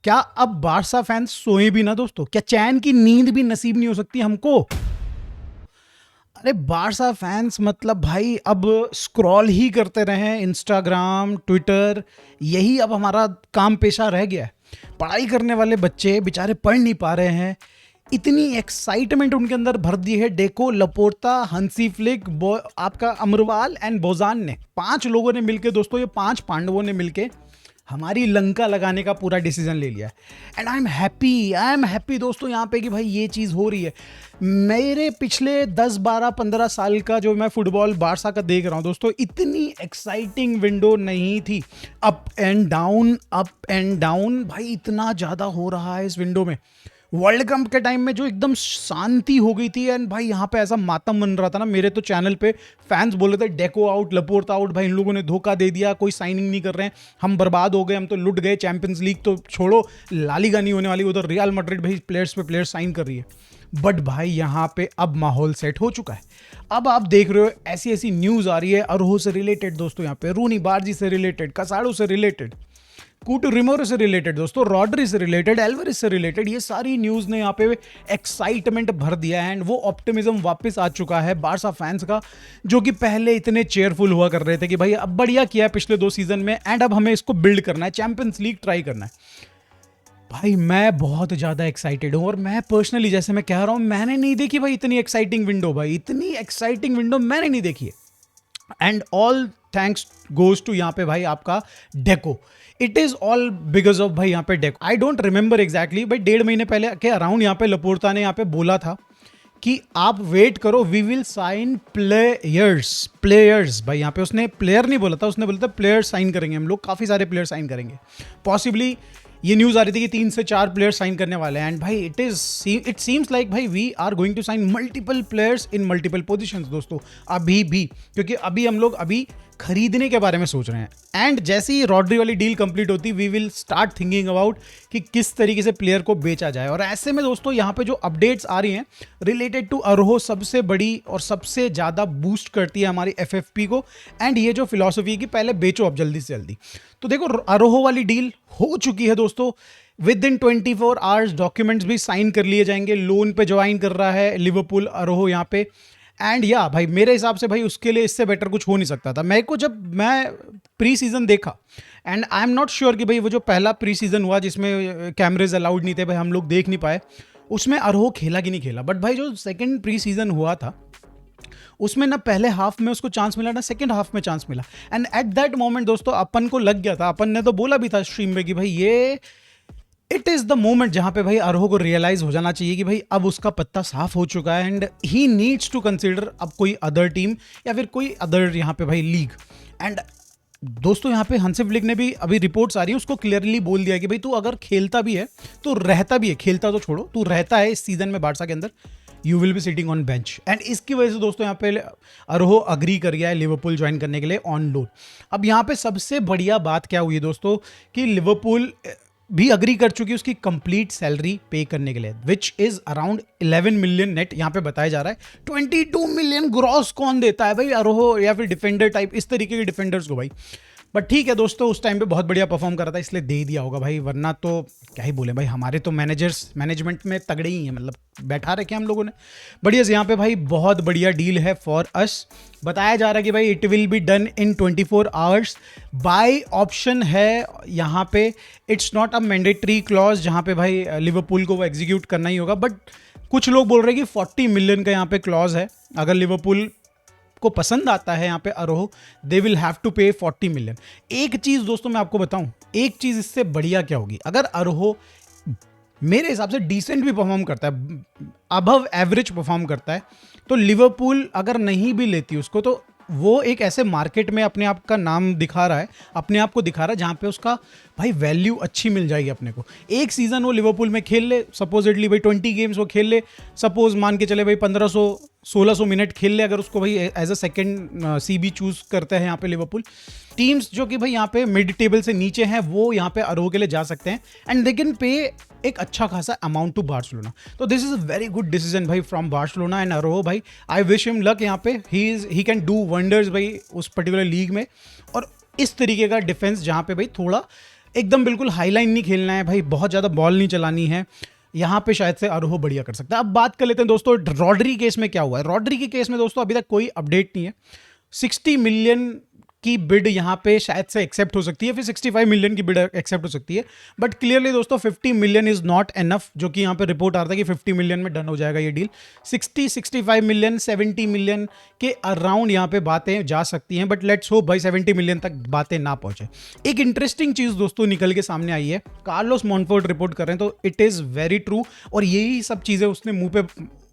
क्या अब Barca fans सोए भी ना दोस्तों? क्या चैन की नींद भी नसीब नहीं हो सकती हमको? अरे बारसा फैंस मतलब भाई अब स्क्रॉल ही करते रहे इंस्टाग्राम ट्विटर, यही अब हमारा काम पेशा रह गया है। पढ़ाई करने वाले बच्चे बेचारे पढ़ नहीं पा रहे हैं। इतनी एक्साइटमेंट उनके अंदर भर दी है डेको, लपोर्ता, हंसी फ्लिक, आपका अमरवाल एंड बोजान ने, 5 लोगों ने मिलके दोस्तों, ये 5 पांडवों ने मिलके हमारी लंका लगाने का पूरा डिसीजन ले लिया है। एंड आई एम हैप्पी दोस्तों यहाँ पे कि भाई ये चीज़ हो रही है। मेरे पिछले 10 12 15 साल का जो मैं फुटबॉल बारसा का देख रहा हूँ दोस्तों, इतनी एक्साइटिंग विंडो नहीं थी। Up and down, up and down, भाई इतना ज़्यादा हो रहा है इस विंडो में। वर्ल्ड कप के टाइम में जो एकदम शांति हो गई थी, एंड भाई यहाँ पे ऐसा मातम बन रहा था ना, मेरे तो चैनल पे फैंस बोल रहे थे डेको आउट, लपोर्ता आउट, भाई इन लोगों ने धोखा दे दिया, कोई साइनिंग नहीं कर रहे हैं, हम बर्बाद हो गए, हम तो लुट गए, चैंपियंस लीग तो छोड़ो, लालीगा नहीं होने वाली, उधर रियल मैड्रिड भाई प्लेयर्स पे प्लेयर्स साइन कर रही है। बट भाई यहाँ पे अब माहौल सेट हो चुका है। अब आप देख रहे हो ऐसी ऐसी न्यूज़ आ रही है अरोहो से रिलेटेड दोस्तों, यहाँ पे रूनी बार्जी से रिलेटेड, कसाड़ो से रिलेटेड, कूटू रिमोरो से रिलेटेड दोस्तों, रॉड्री से रिलेटेड, एल्वरिस से रिलेटेड, ये सारी न्यूज़ ने यहाँ पे एक्साइटमेंट भर दिया है। एंड वो ऑप्टिमिज्म वापस आ चुका है बारसा फैंस का, जो कि पहले इतने चेयरफुल हुआ कर रहे थे कि भाई अब बढ़िया किया है पिछले 2 सीजन में, एंड अब हमें इसको बिल्ड करना है, चैंपियंस लीग ट्राई करना है। भाई मैं बहुत ज़्यादा एक्साइटेड हूँ, और मैं पर्सनली, जैसे मैं कह रहा हूँ, मैंने नहीं देखी भाई इतनी एक्साइटिंग विंडो, भाई इतनी एक्साइटिंग विंडो मैंने नहीं देखी है। And all thanks goes to यहाँ पे भाई आपका Deco. It is all because of भाई यहाँ पे Deco. I don't remember exactly, भाई 1.5 महीने पहले के अराउंड यहाँ पे लपोर्ता ने यहाँ पे बोला था कि आप वेट करो, वी विल साइन प्लेयर्स। भाई यहाँ पे उसने प्लेयर नहीं बोला था, उसने बोला था प्लेयर्स साइन करेंगे हम लोग, काफ़ी सारे प्लेयर साइन करेंगे। पॉसिबली ये न्यूज़ आ रही थी कि 3 से 4 प्लेयर्स साइन करने वाले हैं। एंड भाई इट सीम्स लाइक भाई we are going to sign multiple players in multiple positions दोस्तों, अभी भी, क्योंकि अभी हम लोग अभी खरीदने के बारे में सोच रहे हैं। एंड जैसे ही रॉड्री वाली डील कंप्लीट होती, we will start thinking about कि किस तरीके से प्लेयर को बेचा जाए। और ऐसे में दोस्तों यहाँ पे जो अपडेट्स आ रही हैं रिलेटेड टू अरोहो, सबसे बड़ी और सबसे ज़्यादा बूस्ट करती है हमारी एफएफपी को। एंड ये जो फिलॉसफी है कि पहले बेचो अब जल्दी से जल्दी, तो देखो अरोहो वाली डील हो चुकी है दोस्तों। विद इन 24 आवर्स डॉक्यूमेंट्स भी साइन कर लिए जाएंगे। लोन पे ज्वाइन कर रहा है लिवरपूल अरोहो यहाँ पे। एंड या भाई मेरे हिसाब से भाई उसके लिए इससे बेटर कुछ हो नहीं सकता था। मेरे को जब मैं प्री सीजन देखा, and I am not sure कि भाई वो जो पहला प्री सीजन हुआ जिसमें कैमरेज अलाउड नहीं थे, भाई हम लोग देख नहीं पाए, उसमें अरोहो खेला कि नहीं खेला। बट भाई जो सेकंड प्री सीजन हुआ था, उसमें ना पहले हाफ में उसको चांस मिला, ना सेकंड हाफ में चांस मिला। एंड एट दैट मोमेंट दोस्तों अपन को लग गया था, अपन ने तो बोला भी था स्ट्रीम में कि भाई ये इट इज़ द मोमेंट जहाँ पे भाई अरोहो को रियलाइज हो जाना चाहिए कि भाई अब उसका पत्ता साफ हो चुका है, and he needs to consider अब कोई अदर टीम या फिर कोई अदर यहाँ पे भाई लीग। एंड दोस्तों यहाँ पे हंसी फ्लिक ने भी, अभी रिपोर्ट्स आ रही है, उसको क्लियरली बोल दिया कि भाई तू अगर खेलता भी है तो रहता भी है, खेलता तो छोड़ो, तू रहता है इस सीजन में बारसा के अंदर, you will be sitting on bench. And इसकी वजह से दोस्तों यहाँ पे अरोहो अग्री कर गया है लिवरपूल ज्वाइन करने के लिए ऑन लोन। अब यहाँ पे सबसे बढ़िया बात क्या हुई है दोस्तों कि लिवरपूल भी अग्री कर चुकी है उसकी कंप्लीट सैलरी पे करने के लिए, which is around 11 million net यहाँ पे बताया जा रहा है। 22 मिलियन ग्रॉस कौन देता है भाई अरोहो या फिर डिफेंडर टाइप इस तरीके के डिफेंडर्स को भाई। बट ठीक है दोस्तों, उस टाइम पे बहुत बढ़िया परफॉर्म कर रहा था इसलिए दे दिया होगा भाई, वरना तो क्या ही बोले भाई, हमारे तो मैनेजमेंट में तगड़े ही हैं, मतलब बैठा रखे हम लोगों ने बढ़िया से। यहाँ पे भाई बहुत बढ़िया डील है फॉर अस। बताया जा रहा है कि भाई it will be done in 24 hours, by option है यहाँ पे, it's not a mandatory clause जहाँ पे भाई लिवरपूल को वो एग्जीक्यूट करना ही होगा। बट कुछ लोग बोल रहे हैं कि 40 मिलियन का यहाँ पे क्लॉज है, अगर लिवरपूल को पसंद आता है यहाँ पे अरोहो, दे विल हैव टू पे 40 मिलियन। एक चीज़ दोस्तों मैं आपको बताऊं, एक चीज़ इससे बढ़िया क्या होगी, अगर अरोहो मेरे हिसाब से डिसेंट भी परफॉर्म करता है, अबव एवरेज परफॉर्म करता है, तो लिवरपूल अगर नहीं भी लेती उसको, तो वो एक ऐसे मार्केट में अपने आप का नाम दिखा रहा है, अपने आप को दिखा रहा है जहाँ पे उसका भाई वैल्यू अच्छी मिल जाएगी अपने को। एक सीज़न वो लिवरपूल में खेल ले, सपोजिटली भाई 20 गेम्स वो खेल ले, सपोज मान के चले भाई 1500-1600 मिनट खेल ले, अगर उसको भाई as a second CB choose करते हैं यहाँ पे लिवरपूल। टीम्स जो कि भाई यहाँ पे मिड टेबल से नीचे हैं वो यहाँ पे अरोहो के लिए जा सकते हैं, एंड दे कैन पे एक अच्छा खासा अमाउंट टू बार्सिलोना। तो this is a very good decision भाई फ्रॉम बार्सिलोना एंड अरोहो भाई। आई विश हिम लक यहाँ पे, ही कैन डू वंडर्स भाई उस पर्टिकुलर लीग में। और इस तरीके का डिफेंस जहाँ पे भाई थोड़ा एकदम बिल्कुल हाईलाइन नहीं खेलना है भाई, बहुत ज़्यादा बॉल नहीं चलानी है, यहाँ पे शायद से आरोह बढ़िया कर सकता है। अब बात कर लेते हैं दोस्तों रॉड्री केस में क्या हुआ है। रॉड्री के केस में दोस्तों अभी तक कोई अपडेट नहीं है। 60 मिलियन की बिड यहाँ पे शायद से एक्सेप्ट हो सकती है, फिर 65 मिलियन की बिड एक्सेप्ट हो सकती है, बट क्लियरली दोस्तों 50 मिलियन इज नॉट एनफ, जो कि यहाँ पे रिपोर्ट आ रहा था कि 50 मिलियन में डन हो जाएगा ये डील। 65 मिलियन 70 मिलियन के अराउंड यहाँ पे बातें जा सकती हैं, बट लेट्स होप भाई 70 मिलियन तक बातें ना पहुंचे। एक इंटरेस्टिंग चीज दोस्तों निकल के सामने आई है, कार्लोस मॉनफोर्ड रिपोर्ट कर रहे हैं, तो इट इज वेरी ट्रू, और यही सब चीजें उसने मुंह पे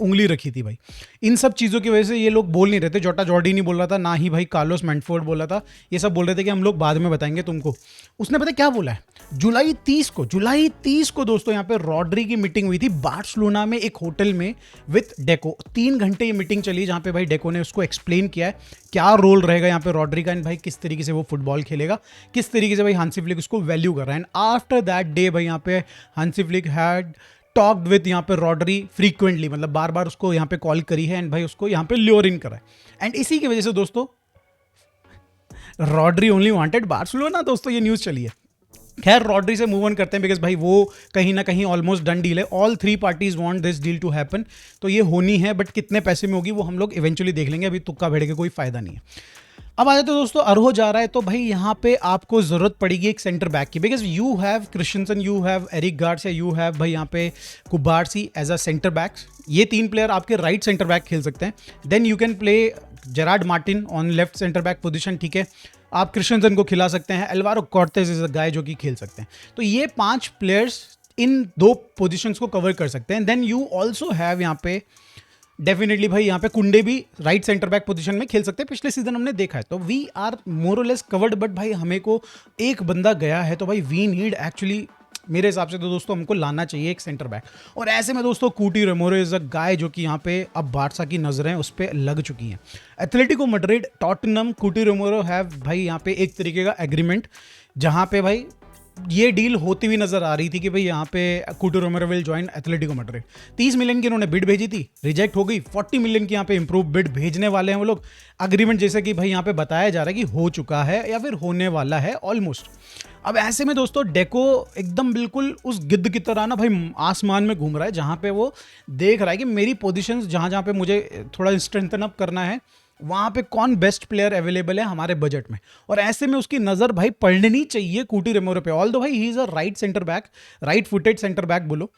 उंगली रखी थी भाई। इन सब चीज़ों की वजह से ये लोग बोल नहीं रहे थे, जोटा जॉर्डी नहीं बोल रहा था, ना ही भाई कार्लोस मैनफोर्ड बोल रहा था, ये सब बोल रहे थे कि हम लोग बाद में बताएंगे तुमको। उसने पता क्या बोला है, जुलाई 30 को दोस्तों यहाँ पे रॉड्री की मीटिंग हुई थी बार्सिलोना में एक होटल में विथ डेको। 3 घंटे ये मीटिंग चली, जहाँ पे भाई डेको ने उसको एक्सप्लेन किया है क्या रोल रहेगा यहाँ पे रॉड्री का, एंड भाई किस तरीके से वो फुटबॉल खेलेगा, किस तरीके से भाई हांसी फ्लिक उसको वैल्यू कर रहा है। एंड आफ्टर दैट डे भाई यहाँ पे Hansi Flick had talked with यहाँ पे रॉड्री फ्रीक्वेंटली, मतलब बार बार उसको यहाँ पे कॉल करी है, एंड भाई उसको यहाँ पे ल्योर इन करा है। एंड इसी की वजह से दोस्तों रॉड्री ओनली वांटेड बार्सिलोना, दोस्तों ये न्यूज़ चली है। खैर रॉड्री से मूव ऑन करते हैं, बिकॉज भाई वो कहीं ना कहीं ऑलमोस्ट डन डील है। All 3 parties want this deal to happen, तो ये होनी है, बट कितने पैसे में होगी वो हम लोग इवेंचुअली देख लेंगे, अभी तुक्का भेड़ के कोई फायदा नहीं है। अब आ जाते हैं दोस्तों, अरोह जा रहा है, तो भाई यहाँ पे आपको जरूरत पड़ेगी एक सेंटर बैक की, because you have Christensen, you have Eric Garcia, you have भाई यहाँ पे Cubarsi as a centre backs. ये 3 प्लेयर आपके राइट सेंटर बैक खेल सकते हैं। Then you can play Gerard Martin on left centre back position, ठीक है। आप क्रिश्चियनसन को खिला सकते हैं, Alvaro Cortes is a guy जो कि खेल सकते हैं। तो ये 5 प्लेयर्स इन 2 पोजिशंस को कवर कर सकते हैं। देन यू ऑल्सो हैव यहाँ पे डेफिनेटली भाई यहाँ पे कुंडे भी राइट सेंटर बैक पोजीशन में खेल सकते हैं, पिछले सीजन हमने देखा है। तो वी आर मोर और लेस कवर्ड, बट भाई हमें को एक बंदा गया है, तो भाई वी नीड एक्चुअली, मेरे हिसाब से तो दोस्तों हमको लाना चाहिए एक सेंटर बैक। और ऐसे में दोस्तों कूटी रोमेरो इज अ गाय जो कि यहाँ पे अब बार्सा की नजरें उस पर लग चुकी हैं। Atletico Madrid, Tottenham, Cuti Romero have भाई यहाँ पे एक तरीके का एग्रीमेंट, जहाँ पे भाई ये डील होती हुई नजर आ रही थी कि भाई यहाँ पे Cuti Romero will join Atletico Madrid. 30 million की इन्होंने बिड भेजी थी, रिजेक्ट हो गई। 40 मिलियन की यहाँ पे इंप्रूव बिड भेजने वाले हैं वो लोग। अग्रीमेंट जैसे कि भाई यहाँ पे बताया जा रहा है कि हो चुका है या फिर होने वाला है ऑलमोस्ट। अब ऐसे में दोस्तों डेको एकदम बिल्कुल उस गिद्ध की तरह ना भाई आसमान में घूम रहा है, जहाँ पे वो देख रहा है कि मेरी पोजीशंस जहाँ पे मुझे थोड़ा स्ट्रेंथन अप करना है, वहाँ पे कौन बेस्ट प्लेयर अवेलेबल है हमारे बजट में। और ऐसे में उसकी नज़र भाई पड़नी चाहिए कूटी रोमेरो पे। ऑल्दो भाई he is a right centre back, right footed centre back बोलो,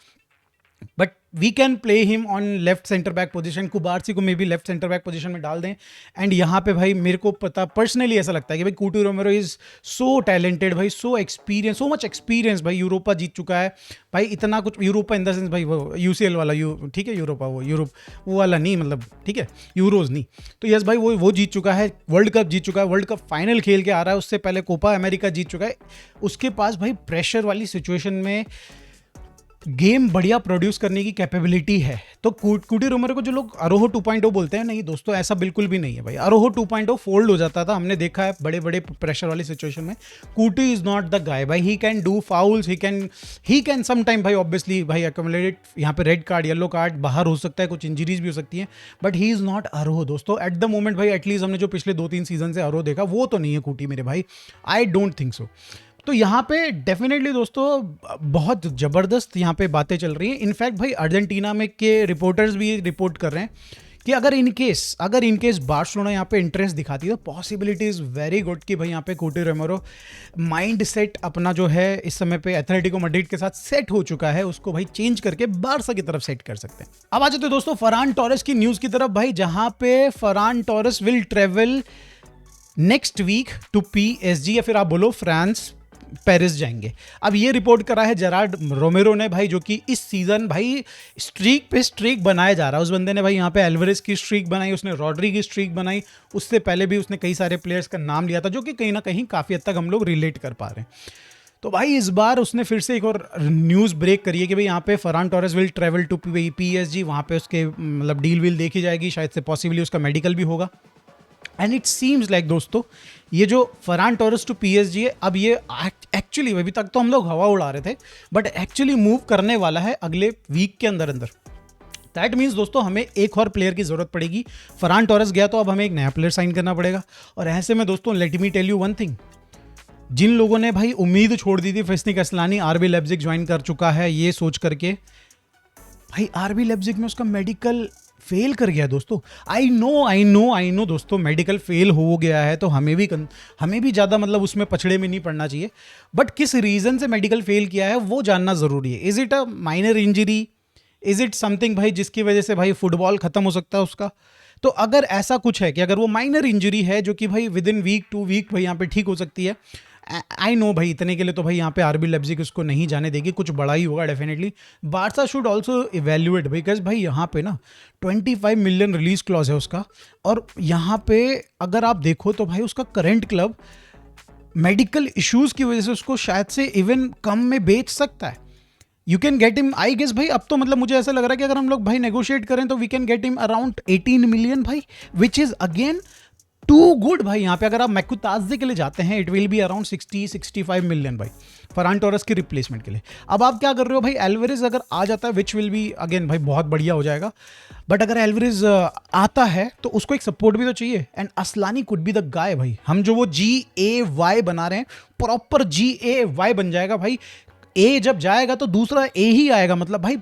but we can play him on left centre back position. Cubarsi को मे भी लेफ्ट सेंटर बैक पोजीशन में डाल दें। एंड यहाँ पे भाई मेरे को पता पर्सनली ऐसा लगता है कि भाई कूटी रोमेरो इज सो टैलेंटेड भाई, so experience, so much experience भाई। यूरोपा जीत चुका है भाई, इतना कुछ। यूरोपा इन द सेंस भाई वो UCL वाला ठीक है, यूरोपा वो यूरोप वो वाला नहीं, मतलब ठीक है, यूरोज नहीं। तो यस भाई वो जीत चुका है, वर्ल्ड कप जीत चुका है, वर्ल्ड कप फाइनल खेल के आ रहा है, उससे पहले कोपा अमेरिका जीत चुका है। उसके पास भाई प्रेशर वाली सिचुएशन में गेम बढ़िया प्रोड्यूस करने की कैपेबिलिटी है। तो कूटी रोमेरो को जो लोग अरोह 2.0 बोलते हैं, नहीं दोस्तों ऐसा बिल्कुल भी नहीं है भाई। अरोह 2.0 फोल्ड हो जाता था, हमने देखा है बड़े बड़े प्रेशर वाली सिचुएशन में। Cuti is not the guy भाई, he can do fouls, he can some time भाई ऑब्वियसली भाई एक्यूमुलेटेड यहाँ पे रेड कार्ड, येलो कार्ड, बाहर हो सकता है, कुछ इंजरीज भी हो सकती हैं, बट ही इज नॉट अरोह दोस्तों एट द मोमेंट भाई। एटलीस्ट हमने जो पिछले 2-3 सीजन से अरोह देखा वो तो नहीं है कूटी मेरे भाई, आई डोंट थिंक सो। तो यहाँ पे डेफिनेटली दोस्तों बहुत ज़बरदस्त यहाँ पे बातें चल रही हैं। इनफैक्ट भाई अर्जेंटीना में के रिपोर्टर्स भी रिपोर्ट कर रहे हैं कि अगर इन केस बार्सिलोना यहाँ पे इंटरेस्ट दिखाती है, तो पॉसिबिलिटी इज़ वेरी गुड कि भाई यहाँ पे कूटी रोमेरो माइंड सेट अपना जो है इस समय पे एथलेटिको मैड्रिड के साथ सेट हो चुका है, उसको भाई चेंज करके बार्सा की तरफ सेट कर सकते हैं। अब आ जाते दोस्तों फरहान टोरेस की न्यूज़ की तरफ भाई, जहाँ पे Ferran Torres will travel next week to PSG, या फिर आप बोलो फ्रांस, पेरिस जाएंगे। अब ये रिपोर्ट करा है जेरार्ड रोमेरो ने भाई, जो कि इस सीजन भाई स्ट्रीक पे स्ट्रीक बनाया जा रहा है। उस बंदे ने भाई यहाँ पे एल्वारेज की स्ट्रीक बनाई, उसने रॉड्री की स्ट्रीक बनाई, उससे पहले भी उसने कई सारे प्लेयर्स का नाम लिया था, जो कि कहीं ना कहीं काफ़ी हद तक हम लोग रिलेट कर पा रहे हैं। तो भाई इस बार उसने फिर से एक और न्यूज़ ब्रेक करी है कि भाई यहाँ पे Ferran Torres will travel to PSG, वहाँ पे उसके मतलब डील विल देखी जाएगी, शायद से पॉसिबली उसका मेडिकल भी होगा। एंड इट सीम्स लाइक दोस्तों ये जो फरहान टोरेस टू PSG है, अब ये एक्चुअली अभी तक तो हम लोग हवा उड़ा रहे थे, बट एक्चुअली मूव करने वाला है अगले वीक के अंदर। दैट मीन्स दोस्तों हमें एक और प्लेयर की ज़रूरत पड़ेगी। फरहान टोरेस गया तो अब हमें एक नया प्लेयर साइन करना पड़ेगा। और ऐसे में दोस्तों let me tell you one thing, जिन लोगों ने भाई उम्मीद छोड़ दी थी Fisnik Asllani RB Leipzig join कर चुका है ये सोच करके, भाई आरबी लेप्जिग में उसका मेडिकल फेल कर गया दोस्तों। आई नो दोस्तों, मेडिकल फेल हो गया है तो हमें भी ज़्यादा मतलब उसमें पछड़े में नहीं पड़ना चाहिए, बट किस रीज़न से मेडिकल फेल किया है वो जानना ज़रूरी है। Is it a minor injury, is it something भाई जिसकी वजह से भाई फुटबॉल ख़त्म हो सकता है उसका। तो अगर ऐसा कुछ है कि अगर वो माइनर इंजरी है जो कि भाई विद इन वीक 2 वीक भाई यहाँ पे ठीक हो सकती है, आई नो भाई इतने के लिए तो भाई यहाँ पे आरबी लेप्जिग उसको नहीं जाने देगी, कुछ बड़ा ही होगा definitely. Barca should also evaluate भाई, बिकॉज भाई यहाँ पे ना 25 मिलियन रिलीज क्लॉज है उसका, और यहाँ पे अगर आप देखो तो भाई उसका करंट क्लब मेडिकल इश्यूज की वजह से उसको शायद से इवन कम में बेच सकता है। You can get him, I guess भाई अब तो मतलब मुझे ऐसा लग रहा है कि अगर हम लोग भाई नेगोशिएट करें तो we can get him around 18 million भाई, which is again too good भाई। यहाँ पे अगर आप मैकुताजे के लिए जाते हैं it will be around 60-65 million भाई फरान टोरस की रिप्लेसमेंट के लिए। अब आप क्या कर रहे हो भाई, एल्वारेज अगर आ जाता है विच विल बी अगेन भाई बहुत बढ़िया हो जाएगा, बट अगर एल्वारेज आता है तो उसको एक सपोर्ट भी तो चाहिए, and Aslani could be the guy भाई। हम जो वो GAY बना रहे हैं प्रॉपर GAY बन जाएगा भाई, ए जब जाएगा तो दूसरा ए ही आएगा, मतलब भाई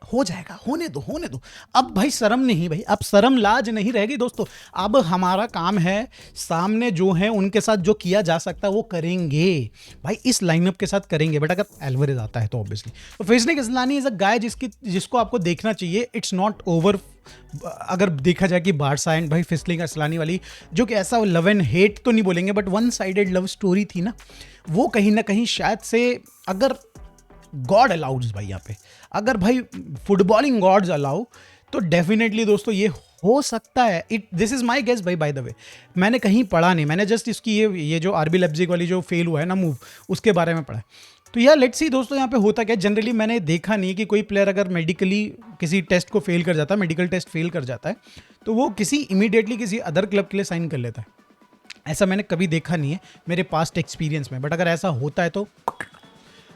हो जाएगा। होने दो अब भाई शर्म नहीं भाई, अब शर्म लाज नहीं रहेगी दोस्तों। अब हमारा काम है सामने जो है उनके साथ जो किया जा सकता है वो करेंगे भाई, इस लाइनअप के साथ करेंगे। बट अगर एल्वारेज आता है तो ऑब्वियसली तो फिस्निक असलानी इज अ गाय जिसको आपको देखना चाहिए। इट्स नॉट ओवर अगर देखा जाए कि बारसा एंड भाई फिस्निक असलानी वाली जो कि ऐसा लव एंड हेट तो नहीं बोलेंगे but one sided love story थी ना, वो कहीं ना कहीं शायद से अगर गॉड अलाउड्स भाई यहाँ पे, अगर भाई फुटबॉलिंग गॉड्स अलाउ तो डेफिनेटली दोस्तों ये हो सकता है। दिस इज माय गेस भाई, बाय द वे मैंने कहीं पढ़ा नहीं, मैंने जस्ट इसकी ये जो आरबी लेप्जिग वाली जो फेल हुआ है ना मूव उसके बारे में पढ़ा है। तो यार लेट्स सी दोस्तों यहाँ पे होता क्या। जनरली मैंने देखा नहीं कि कोई प्लेयर अगर मेडिकली किसी टेस्ट को फेल कर जाता है, मेडिकल टेस्ट फेल कर जाता है तो वो इमीडिएटली किसी अदर क्लब के लिए साइन कर लेता है। ऐसा मैंने कभी देखा नहीं है मेरे पास्ट एक्सपीरियंस में, बट अगर ऐसा होता है तो।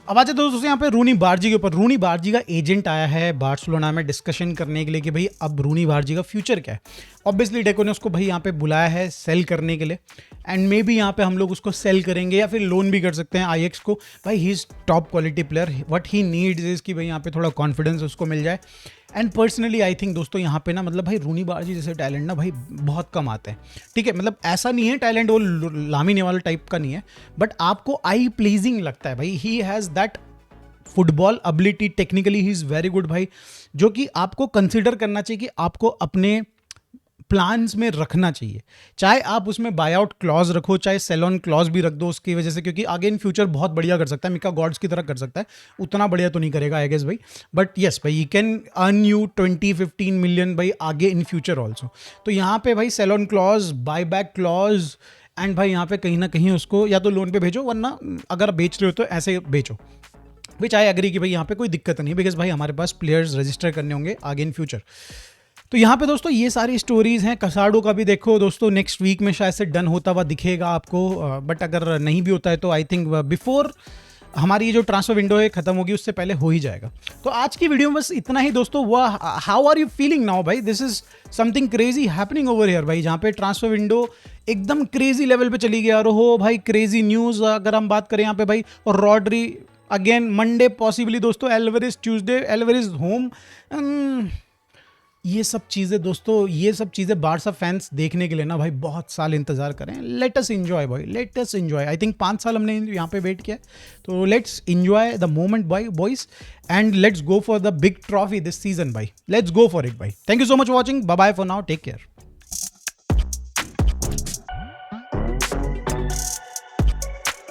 अब आते दोस्तों यहाँ पे रूनी बारजी के ऊपर। रूनी बारजी का एजेंट आया है बार्सिलोना में डिस्कशन करने के लिए कि भाई अब रूनी बारजी का फ्यूचर क्या है। ऑब्वियसली डेको ने उसको भाई यहाँ पे बुलाया है सेल करने के लिए, एंड मे बी यहाँ पे हम लोग उसको सेल करेंगे या फिर लोन भी कर सकते हैं आईएक्स को। भाई he is top quality player, what he needs is कि भाई यहाँ पे थोड़ा कॉन्फिडेंस उसको मिल जाए। एंड पर्सनली आई थिंक दोस्तों यहाँ पे ना मतलब भाई रूनी बारजी जैसे टैलेंट ना भाई बहुत कम आते हैं, ठीक है। मतलब ऐसा नहीं है टैलेंट वो लामिने वाला टाइप का नहीं है, बट आपको आई प्लीजिंग लगता है भाई। He has that football ability, technically he is very good भाई, जो कि आपको कंसिडर करना चाहिए कि आपको अपने प्लान्स में रखना चाहिए। चाहे आप उसमें बाय आउट क्लॉज रखो, चाहे सेल ऑन क्लॉज भी रख दो उसकी वजह से, क्योंकि आगे इन फ्यूचर बहुत बढ़िया कर सकता है, मिका गॉड्स की तरह कर सकता है। उतना बढ़िया तो नहीं करेगा आई गेस भाई, बट यस भाई he can earn you 20-15 million भाई आगे इन फ्यूचर ऑल्सो। तो यहाँ पे भाई sell on clause, buy back clause, and भाई यहाँ पे कहीं ना कहीं उसको या तो लोन पे भेजो, वरना अगर बेच रहे हो तो ऐसे बेचो, विच आई एग्री कि भाई यहाँ पे कोई दिक्कत नहीं, बिकॉज भाई हमारे पास प्लेयर्स रजिस्टर करने होंगे आगे इन फ्यूचर। तो यहाँ पे दोस्तों ये सारी स्टोरीज हैं। कसाडो का भी देखो दोस्तों नेक्स्ट वीक में शायद से डन होता हुआ दिखेगा आपको, बट अगर नहीं भी होता है तो आई थिंक बिफोर हमारी ये जो ट्रांसफर विंडो है खत्म होगी उससे पहले हो ही जाएगा। तो आज की वीडियो में बस इतना ही दोस्तों। वाह, how are you feeling now भाई? This is something crazy happening over here भाई, जहाँ पे ट्रांसफर विंडो एकदम क्रेजी लेवल पे चली गया। और हो भाई क्रेजी न्यूज़ अगर हम बात करें यहाँ पे भाई, और रॉड्री अगेन मंडे पॉसिबली दोस्तों, एल्वारेज ट्यूसडे, एल्वारेज होम। ये सब चीज़ें दोस्तों, ये सब चीज़ें बारसा फैंस देखने के लिए ना भाई बहुत साल इंतजार करें। लेट अस एंजॉय भाई, let us enjoy. I think 5 साल हमने यहाँ पे वेट किया, तो लेट्स एंजॉय द मोमेंट भाई boys, and let's go for the big trophy this season भाई। लेट्स गो फॉर इट भाई। Thank you so much watching, bye bye for now, take care.